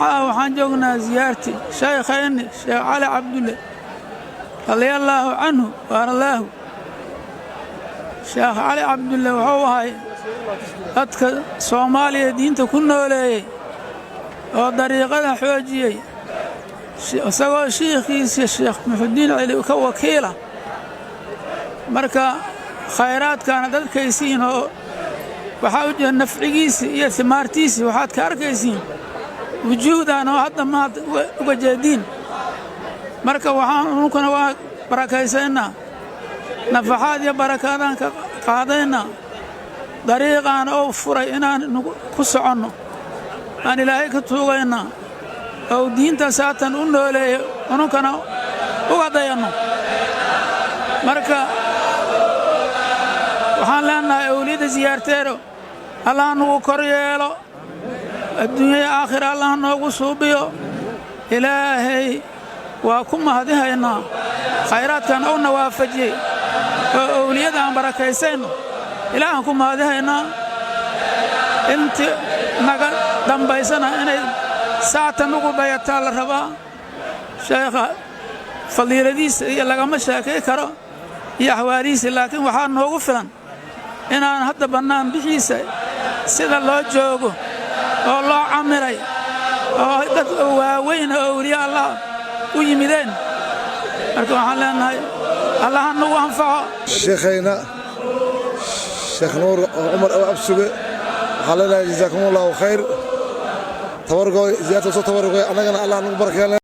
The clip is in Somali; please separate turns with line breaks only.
waxaan joognaa ziyaartii sheekhayni Sheekh Cali Cabdulle radiyallahu anhu wa radaahu. Sheekh Cali Cabdulle wuxuu ahay dadka Soomaaliya diinta ku nooleeyay oo dariiqada xoojiyay isagoo sheekhiisa Sheekh Muxudiin Cali ka wakiila marka khayraadkana dadkaysiin oo waxa uu nafcigiisa iyo timaartiisa waxaad ka arkaysiin wujuudan oo hadda ma uga jeedin marka waxaan kuna waa barakaysanaa nafaxaad iyo barakaadaan ka qaadayna dariiqan oo furay inaan ku socono aan Ilaahay ka tuugayna oo diinta saatan u nooleeyo unukana uga dayano marka waxaan leenahay awliyada ziyaarteero Allah nagu kor yeelo adduunya aakhira Allah nagu suubiyo Ilaahay waa ku mahadinaynaa khayraadkan oo nawaafajiyay oo awliyada aan barakaysan Ilaahan ku mahadinaynaa inta naga dambaysana inay saatan ugu bayataa la rabaa sheekha fadiiladiisa iyo lagama sheekay karo iyo ahwaariisa laakiin waxaa noogu filan inaan hadda banaan bixiisa sida loo joogo oo loo camiray oo dad waaweyn oo awliya Allah u yimideen marka waxaan leenahay Allah nagu anfaco
sheekhayna Sheekh Nuur Umar Absuge waxaa leenahay jazaakumullahu khayr tabargo ziyaarta soo tabargo anagana Allah nagu barakeeyo